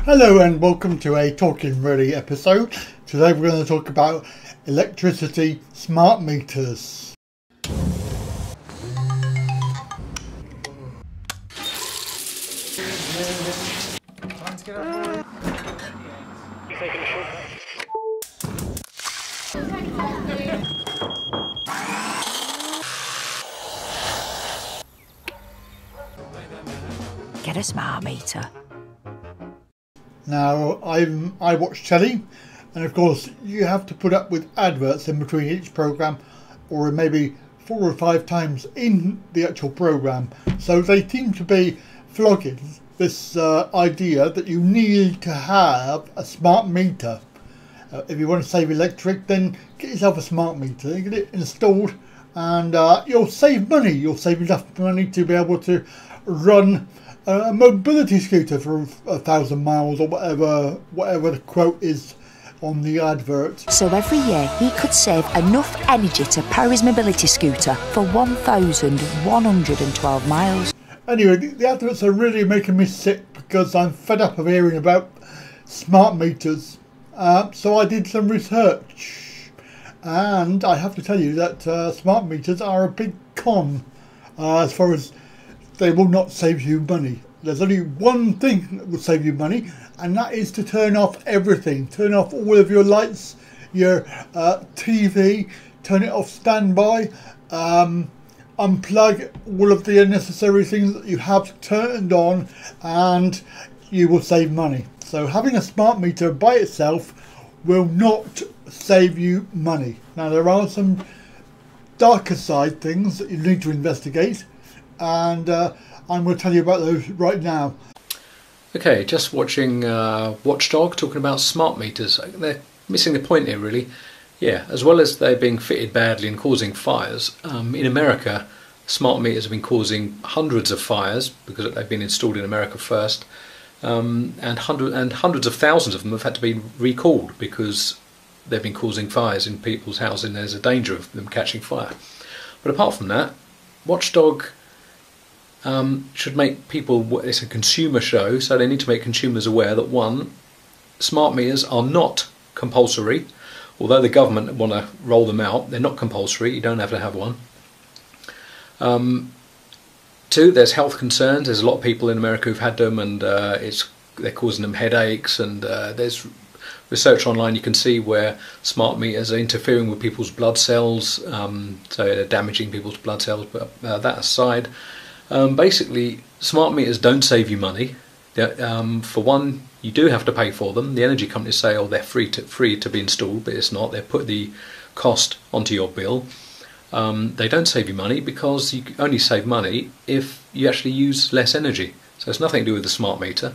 Hello and welcome to a Talking Ready episode. Today we're going to talk about electricity smart meters. Get a smart meter. Now I watch telly, and of course you have to put up with adverts in between each program, or maybe 4 or 5 times in the actual program. So they seem to be flogging this idea that you need to have a smart meter. If you want to save electric, then get yourself a smart meter, get it installed, and you'll save money. You'll save enough money to be able to run a mobility scooter for 1,000 miles or whatever the quote is on the advert. So every year he could save enough energy to power his mobility scooter for 1,112 miles. Anyway, the adverts are really making me sick because I'm fed up of hearing about smart meters. So I did some research, and I have to tell you that smart meters are a big con as far as they will not save you money. There's only one thing that will save you money, and that is to turn off everything. Turn off all of your lights, your TV, turn it off standby, unplug all of the unnecessary things that you have turned on, and you will save money. So having a smart meter by itself will not save you money. Now there are some darker side things that you need to investigate, and I'm going to tell you about those right now. Okay, just watching Watchdog talking about smart meters. They're missing the point here, really. Yeah, as well as they being fitted badly and causing fires, in America, smart meters have been causing hundreds of fires because they've been installed in America first, and hundreds of thousands of them have had to be recalled because they've been causing fires in people's houses and there's a danger of them catching fire. But apart from that, Watchdog should make people, it's a consumer show, so they need to make consumers aware that, one, smart meters are not compulsory. Although the government want to roll them out, they're not compulsory, you don't have to have one. 2, there's health concerns. There's a lot of people in America who've had them, and they're causing them headaches, and there's research online you can see where smart meters are interfering with people's blood cells, so they're damaging people's blood cells. But that aside, basically smart meters don't save you money. For one, you do have to pay for them. The energy companies say, oh, they're free to be installed, but it's not. They put the cost onto your bill. They don't save you money because you only save money if you actually use less energy. So it's nothing to do with the smart meter.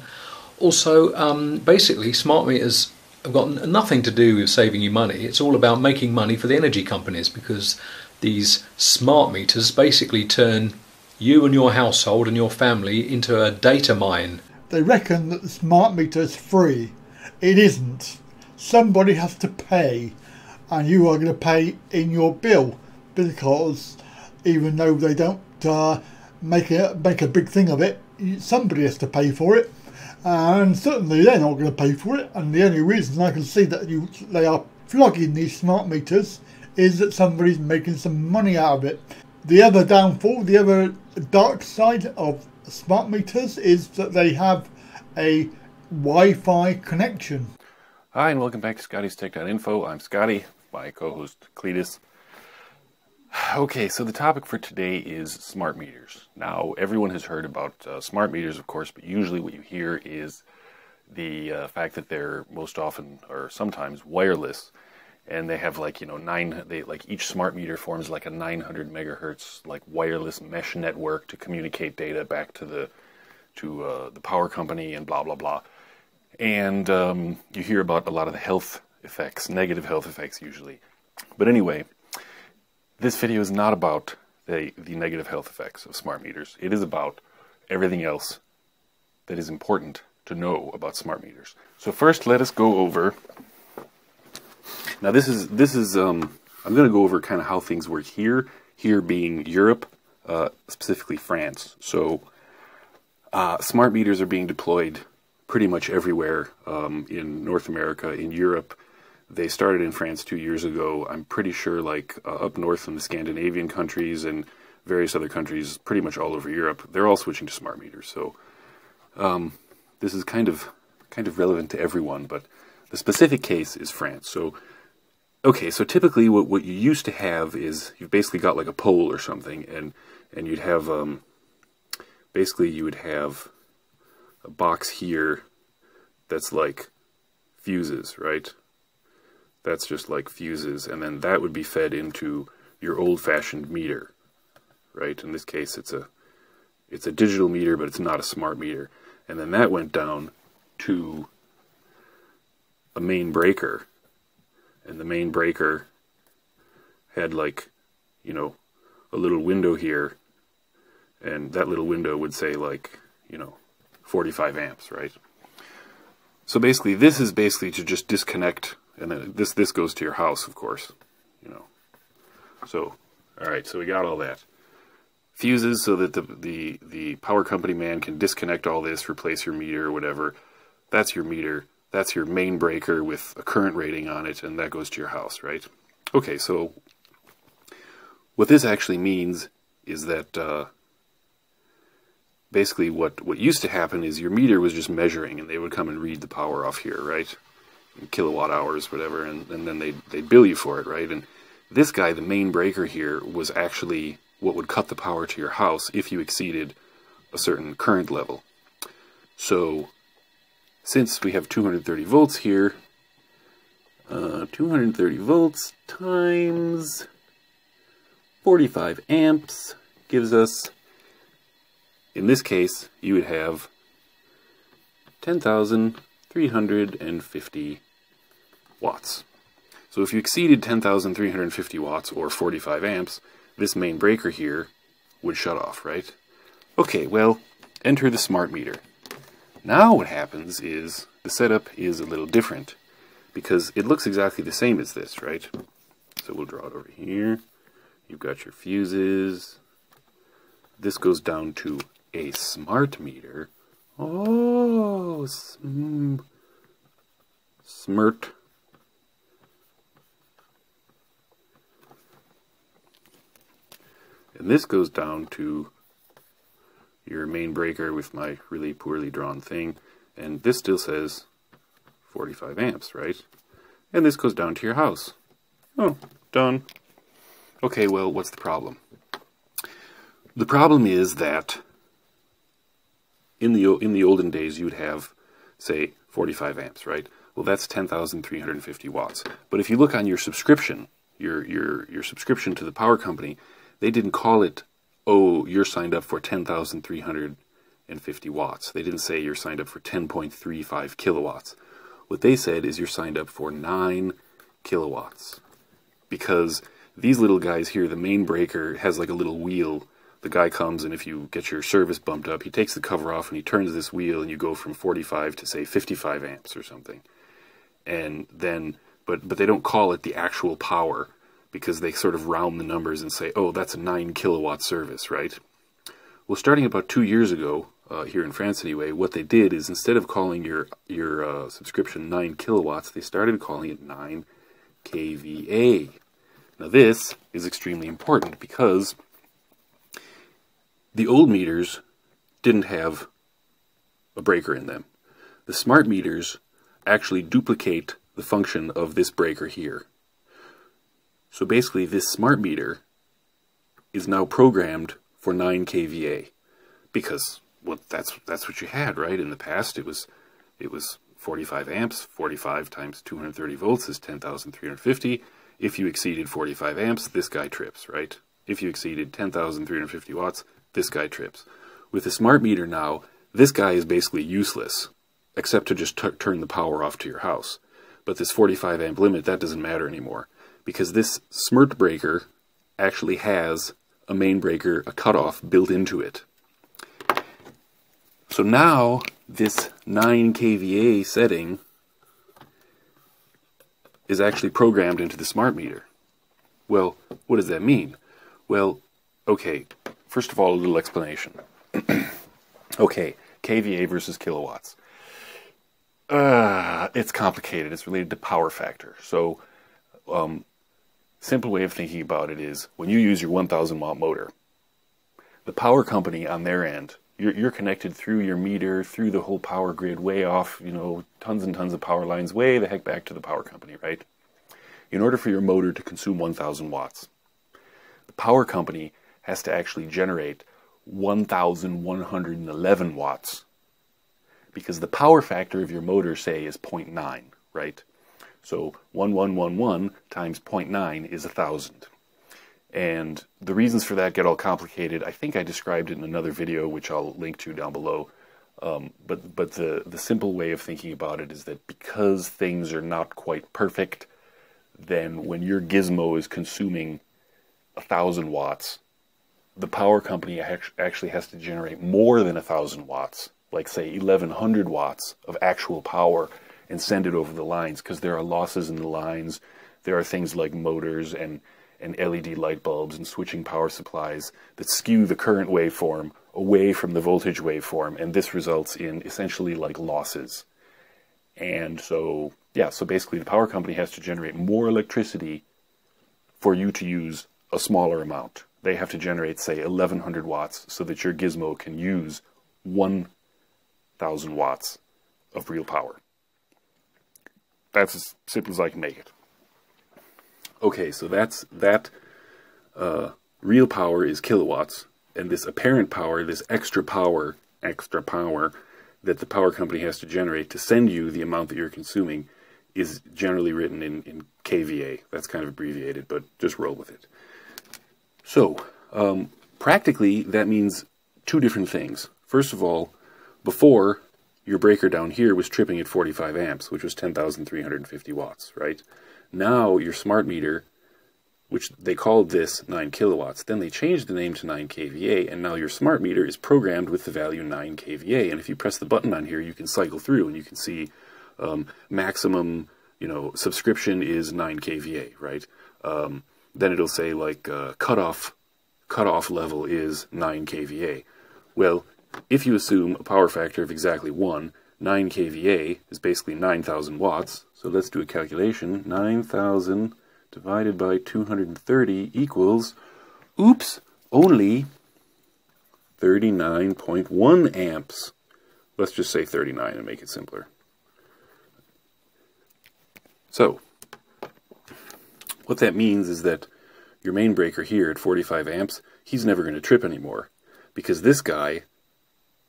Also, basically, smart meters have got nothing to do with saving you money. It's all about making money for the energy companies, because these smart meters basically turn you and your household and your family into a data mine. They reckon that the smart meter is free. It isn't. Somebody has to pay, and you are going to pay in your bill, because even though they don't make a big thing of it, somebody has to pay for it, and certainly they're not going to pay for it. And the only reason I can see that they are flogging these smart meters is that somebody's making some money out of it. The other downfall, the other dark side of smart meters is that they have a Wi-Fi connection. Hi and welcome back to Scotty's Tech.info. I'm Scotty, my co-host Cletus. Okay, so the topic for today is smart meters. Now, everyone has heard about smart meters, of course, but usually what you hear is the fact that they're most often or sometimes wireless. And they have each smart meter forms like a 900 megahertz like wireless mesh network to communicate data back to the power company and blah blah blah. And you hear about a lot of the health effects, negative health effects usually. But anyway, this video is not about the negative health effects of smart meters. It is about everything else that is important to know about smart meters. So first, let us go over. Now this is I'm going to go over kind of how things work here being Europe, specifically France. So smart meters are being deployed pretty much everywhere in North America, in Europe. They started in France 2 years ago. I'm pretty sure like up north in the Scandinavian countries and various other countries, pretty much all over Europe, they're all switching to smart meters. So this is kind of relevant to everyone, but the specific case is France. So okay, so typically what you used to have is you've basically got like a pole or something, and you'd have basically you would have a box here that's like fuses, right? That's just like fuses, and then that would be fed into your old-fashioned meter, right? In this case, it's a digital meter, but it's not a smart meter. And then that went down to a main breaker, and the main breaker had like, you know, a little window here, and that little window would say like, you know, 45 amps, right? So basically, this is basically to just disconnect. And then this goes to your house, of course, you know. So, all right, so we got all that. Fuses so that the power company man can disconnect all this, replace your meter or whatever. That's your meter. That's your main breaker with a current rating on it, and that goes to your house, right? Okay, so what this actually means is that basically what used to happen is your meter was just measuring, and they would come and read the power off here, right? Kilowatt hours, whatever, and then they'd bill you for it, right? And this guy, the main breaker here, was actually what would cut the power to your house if you exceeded a certain current level. So, since we have 230 volts here, 230 volts times 45 amps gives us, in this case, you would have 10,350 watts. So if you exceeded 10,350 watts or 45 amps, this main breaker here would shut off, right? Okay, well, enter the smart meter. Now what happens is the setup is a little different because it looks exactly the same as this, right? So we'll draw it over here. You've got your fuses. This goes down to a smart meter. Oh, smart. And this goes down to your main breaker with my really poorly drawn thing. And this still says 45 amps, right? And this goes down to your house. Oh, done. Okay, well, what's the problem? The problem is that in the olden days, you'd have, say, 45 amps, right? Well, that's 10,350 watts. But if you look on your subscription, your subscription to the power company, they didn't call it, oh, you're signed up for 10,350 watts. They didn't say you're signed up for 10.35 kilowatts. What they said is you're signed up for 9 kilowatts. Because these little guys here, the main breaker has like a little wheel. The guy comes, and if you get your service bumped up, he takes the cover off and he turns this wheel, and you go from 45 to, say, 55 amps or something. And then, but they don't call it the actual power, because they sort of round the numbers and say, oh, that's a 9 kilowatt service, right? Well, starting about 2 years ago, here in France anyway, what they did is instead of calling your subscription 9 kilowatts, they started calling it 9 kVA. Now this is extremely important because the old meters didn't have a breaker in them. The smart meters actually duplicate the function of this breaker here. So basically this smart meter is now programmed for 9 kVA because, well, that's what you had, right? In the past it was 45 amps. 45 times 230 volts is 10,350. If you exceeded 45 amps, this guy trips, right? If you exceeded 10,350 watts, this guy trips. With the smart meter now, this guy is basically useless, except to just turn the power off to your house. But this 45 amp limit, that doesn't matter anymore, because this smart breaker actually has a main breaker, a cutoff, built into it. So now, this 9 kVA setting is actually programmed into the smart meter. Well, what does that mean? Well, okay, first of all, a little explanation. Okay, kVA versus kilowatts. It's complicated. It's related to power factor. So, simple way of thinking about it is when you use your 1,000 watt motor, the power company on their end, you're connected through your meter, through the whole power grid, way off, you know, tons and tons of power lines, way the heck back to the power company, right? In order for your motor to consume 1,000 watts, the power company has to actually generate 1,111 watts, because the power factor of your motor, say, is 0.9, right? So 1111 times 0.9 is 1,000. And the reasons for that get all complicated. I think I described it in another video, which I'll link to down below. But the simple way of thinking about it is that because things are not quite perfect, then when your gizmo is consuming 1,000 watts, the power company actually has to generate more than 1,000 watts, like say 1,100 watts of actual power, and send it over the lines, because there are losses in the lines. There are things like motors and LED light bulbs and switching power supplies that skew the current waveform away from the voltage waveform, and this results in essentially like losses. And so, yeah, so basically the power company has to generate more electricity for you to use a smaller amount. They have to generate, say, 1,100 watts so that your gizmo can use 1,000 watts of real power. That's as simple as I can make it. Okay, so that real power is kilowatts, and this apparent power, this extra power that the power company has to generate to send you the amount that you're consuming is generally written in kVA. That's kind of abbreviated, but just roll with it. So, practically, that means two different things. First of all, before, your breaker down here was tripping at 45 amps, which was 10,350 watts, right? Now, your smart meter, which they called this 9 kilowatts, then they changed the name to 9 kVA, and now your smart meter is programmed with the value 9 kVA, and if you press the button on here, you can cycle through, and you can see maximum, you know, subscription is 9 kVA, right? Then it'll say, like, cutoff level is 9 kVA. Well, if you assume a power factor of exactly 1, 9 kVA is basically 9,000 watts. So let's do a calculation. 9,000 divided by 230 equals, oops, only 39.1 amps. Let's just say 39 and make it simpler. So, what that means is that your main breaker here at 45 amps, he's never going to trip anymore, because this guy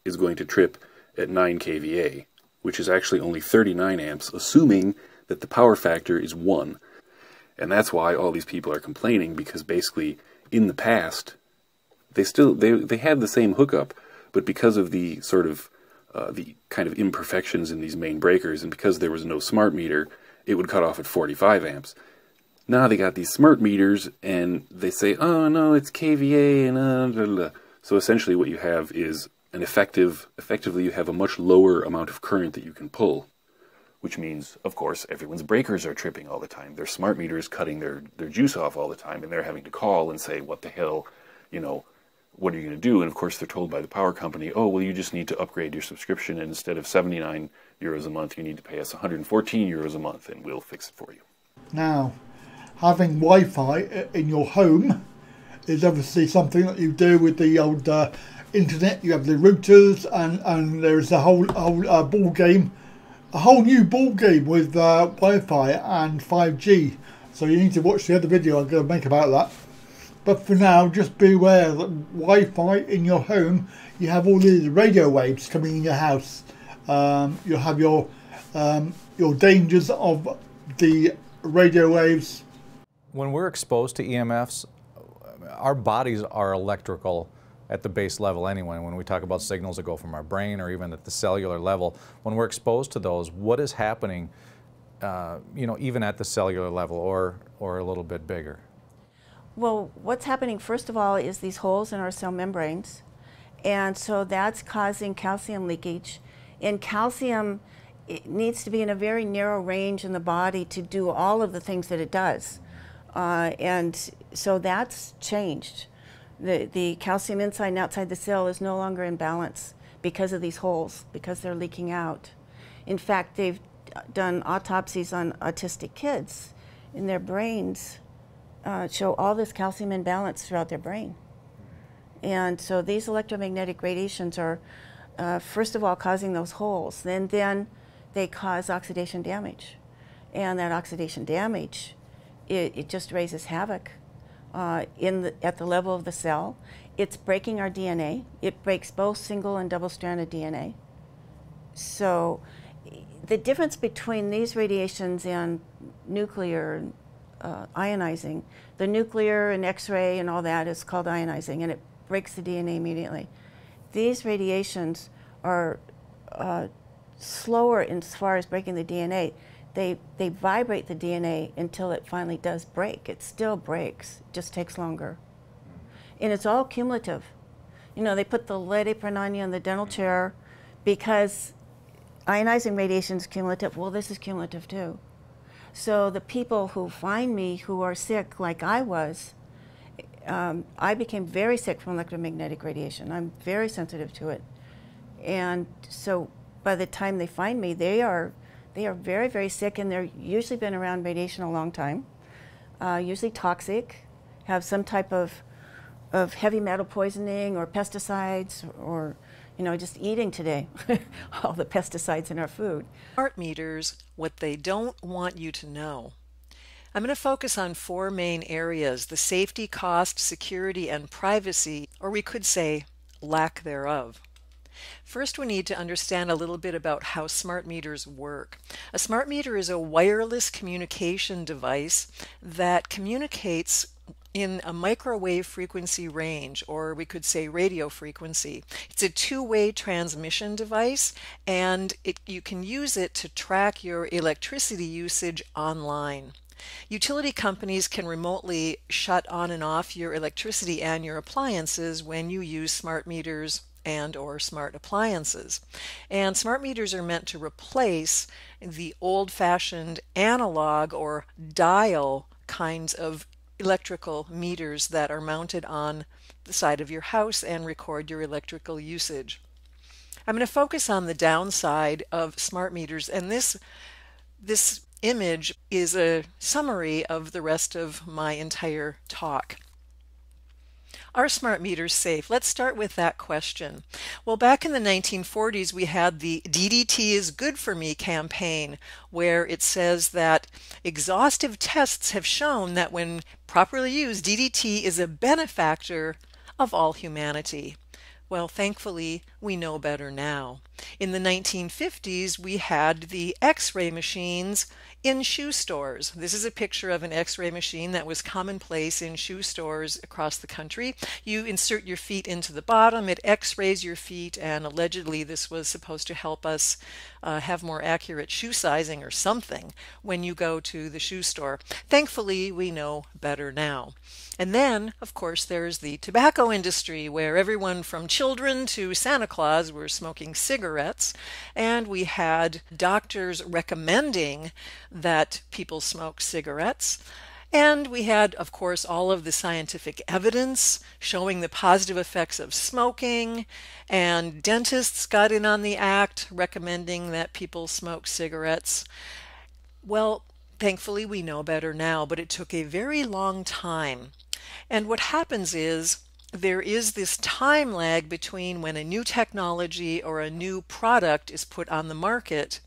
is going to trip at 9 kVA, which is actually only 39 amps, assuming that the power factor is 1. And that's why all these people are complaining, because basically, in the past, they had the same hookup, but because of the sort of, the kind of imperfections in these main breakers, and because there was no smart meter, it would cut off at 45 amps. Now they got these smart meters, and they say, oh no, it's kVA, and blah, blah, blah. So essentially what you have is effectively you have a much lower amount of current that you can pull, which means, of course, everyone's breakers are tripping all the time. Their smart meter is cutting their juice off all the time, and they're having to call and say, what the hell, you know, what are you going to do? And of course they're told by the power company, oh, well, you just need to upgrade your subscription, and instead of 79 euros a month, you need to pay us 114 euros a month, and we'll fix it for you. Now, having Wi-Fi in your home is obviously something that you do with the old internet. You have the routers, and there's a whole ball game, a whole new ball game with Wi-Fi and 5G. So you need to watch the other video I'm going to make about that. But for now, just be aware that Wi-Fi in your home, you have all these radio waves coming in your house. You'll have your dangers of the radio waves. When we're exposed to EMFs, our bodies are electrical at the base level anyway. When we talk about signals that go from our brain or even at the cellular level, when we're exposed to those, what is happening, you know, even at the cellular level or a little bit bigger? Well, what's happening first of all is these holes in our cell membranes, and so that's causing calcium leakage. And calcium, it needs to be in a very narrow range in the body to do all of the things that it does. And so that's changed. The calcium inside and outside the cell is no longer in balance because of these holes, because they're leaking out. In fact, they've done autopsies on autistic kids, and their brains show all this calcium imbalance throughout their brain. And so these electromagnetic radiations are, first of all, causing those holes. Then they cause oxidation damage. And that oxidation damage, it just raises havoc at the level of the cell. It's breaking our DNA. It breaks both single and double-stranded DNA. So the difference between these radiations and nuclear ionizing, the nuclear and X-ray and all that is called ionizing, and it breaks the DNA immediately. These radiations are slower as far as breaking the DNA. They vibrate the DNA until it finally does break. It still breaks, it just takes longer. And it's all cumulative. You know, they put the lead apron on you in the dental chair because ionizing radiation is cumulative. Well, this is cumulative too. So the people who find me who are sick like I was, I became very sick from electromagnetic radiation. I'm very sensitive to it. And so by the time they find me, they are very, very sick, and they're usually been around radiation a long time, usually toxic, have some type of heavy metal poisoning or pesticides, or you know, just eating today, all the pesticides in our food. Smart meters, what they don't want you to know. I'm going to focus on 4 main areas: the safety, cost, security, and privacy, or we could say lack thereof. First, we need to understand a little bit about how smart meters work. A smart meter is a wireless communication device that communicates in a microwave frequency range, or we could say radio frequency. It's a two-way transmission device, and you can use it to track your electricity usage online. Utility companies can remotely shut on and off your electricity and your appliances when you use smart meters and or smart appliances. And smart meters are meant to replace the old-fashioned analog or dial kinds of electrical meters that are mounted on the side of your house and record your electrical usage. I'm going to focus on the downside of smart meters, and this image is a summary of the rest of my entire talk. Are smart meters safe? Let's start with that question. Well, back in the 1940s, we had the DDT is good for me campaign, where it says that exhaustive tests have shown that when properly used, DDT is a benefactor of all humanity. Well, thankfully, we know better now. In the 1950s, we had the X-ray machines in shoe stores. This is a picture of an X-ray machine that was commonplace in shoe stores across the country. You insert your feet into the bottom, it X-rays your feet, and allegedly this was supposed to help us have more accurate shoe sizing or something when you go to the shoe store. Thankfully, we know better now. And then, of course, there's the tobacco industry, where everyone from children to Santa Claus were smoking cigarettes, and we had doctors recommending that people smoke cigarettes. And we had, of course, all of the scientific evidence showing the positive effects of smoking, and dentists got in on the act recommending that people smoke cigarettes. Well, thankfully, we know better now, but it took a very long time. And what happens is there is this time lag between when a new technology or a new product is put on the market,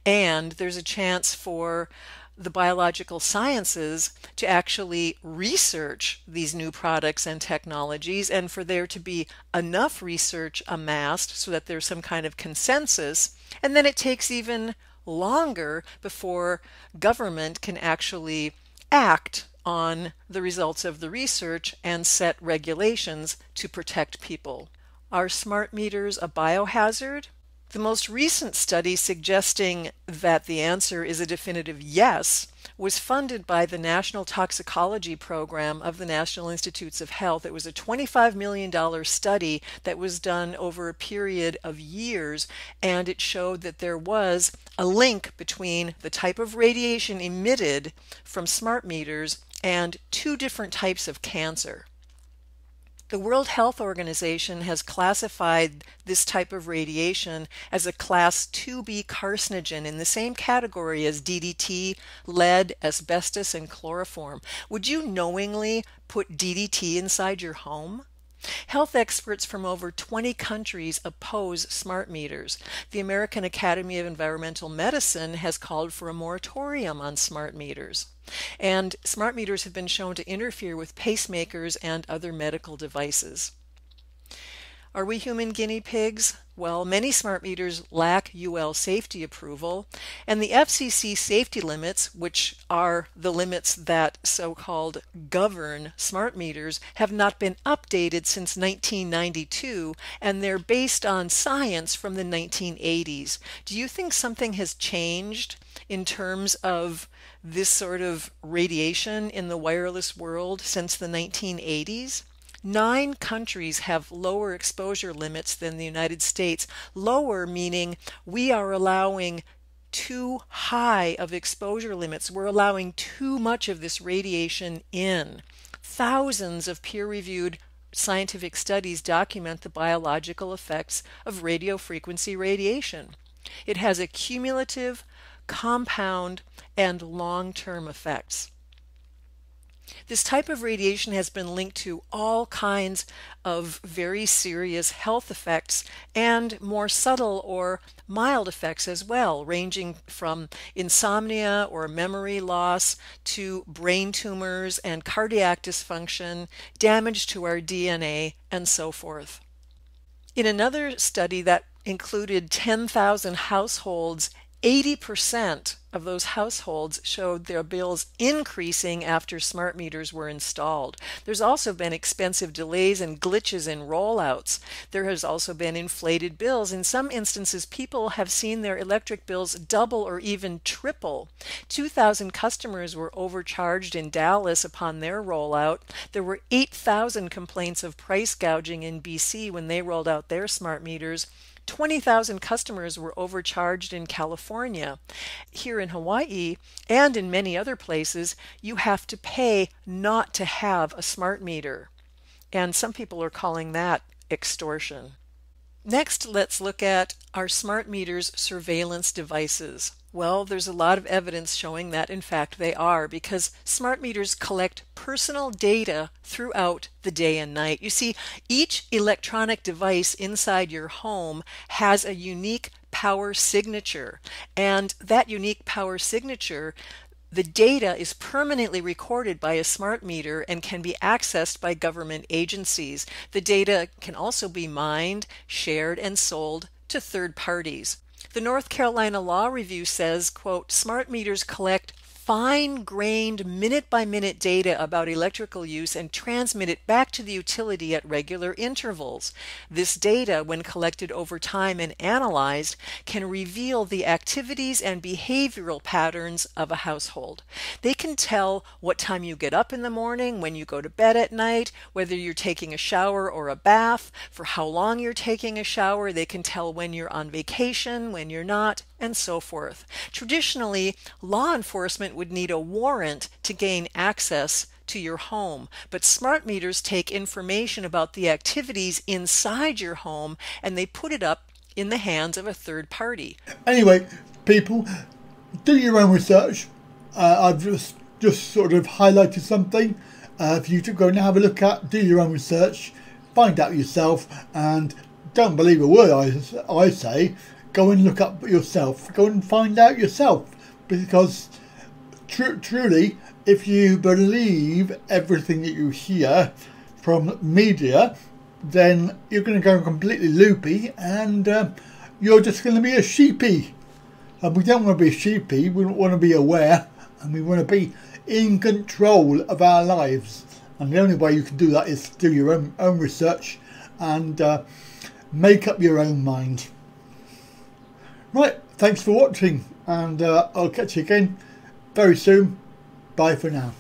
and there's a chance for the biological sciences to actually research these new products and technologies, and for there to be enough research amassed so that there's some kind of consensus. And then it takes even longer before government can actually act on the results of the research and set regulations to protect people. Are smart meters a biohazard? The most recent study suggesting that the answer is a definitive yes was funded by the National Toxicology Program of the National Institutes of Health. It was a $25 million study that was done over a period of years, and it showed that there was a link between the type of radiation emitted from smart meters and 2 different types of cancer. The World Health Organization has classified this type of radiation as a Class 2B carcinogen in the same category as DDT, lead, asbestos, and chloroform. Would you knowingly put DDT inside your home? Health experts from over 20 countries oppose smart meters. The American Academy of Environmental Medicine has called for a moratorium on smart meters. And smart meters have been shown to interfere with pacemakers and other medical devices. Are we human guinea pigs? Well, many smart meters lack UL safety approval, and the FCC safety limits, which are the limits that so-called govern smart meters, have not been updated since 1992, and they're based on science from the 1980s. Do you think something has changed in terms of this sort of radiation in the wireless world since the 1980s? 9 countries have lower exposure limits than the United States. Lower meaning we are allowing too high of exposure limits. We're allowing too much of this radiation in. Thousands of peer-reviewed scientific studies document the biological effects of radio frequency radiation. It has a cumulative, compound, and long-term effects. This type of radiation has been linked to all kinds of very serious health effects and more subtle or mild effects as well, ranging from insomnia or memory loss to brain tumors and cardiac dysfunction, damage to our DNA, and so forth. In another study that included 10,000 households, 80% of those households showed their bills increasing after smart meters were installed. There's also been expensive delays and glitches in rollouts. There has also been inflated bills. In some instances, people have seen their electric bills double or even triple. 2,000 customers were overcharged in Dallas upon their rollout. There were 8,000 complaints of price gouging in BC when they rolled out their smart meters. 20,000 customers were overcharged in California. Here in Hawaii and in many other places, you have to pay not to have a smart meter. And some people are calling that extortion. Next, let's look at our smart meters surveillance devices. Well, there's a lot of evidence showing that, in fact, they are, because smart meters collect personal data throughout the day and night. You see, each electronic device inside your home has a unique power signature, and that unique power signature, the data is permanently recorded by a smart meter and can be accessed by government agencies. The data can also be mined, shared, and sold to third parties. The North Carolina Law Review says, quote, smart meters collect fine-grained minute-by-minute data about electrical use and transmit it back to the utility at regular intervals. This data, when collected over time and analyzed, can reveal the activities and behavioral patterns of a household. They can tell what time you get up in the morning, when you go to bed at night, whether you're taking a shower or a bath, for how long you're taking a shower. They can tell when you're on vacation, when you're not, and so forth. Traditionally, law enforcement would need a warrant to gain access to your home, but smart meters take information about the activities inside your home and they put it up in the hands of a third party. Anyway, people, do your own research. I've just sort of highlighted something for you to go and have a look at. Do your own research, find out yourself, and don't believe a word I say. Go and look up yourself. Go and find out yourself, because truly, if you believe everything that you hear from media, then you're going to go completely loopy, and you're just going to be a sheepy. And we don't want to be a sheepy. We want to be aware, and we want to be in control of our lives. And the only way you can do that is to do your own research and make up your own mind. Right, thanks for watching, and I'll catch you again very soon. Bye for now.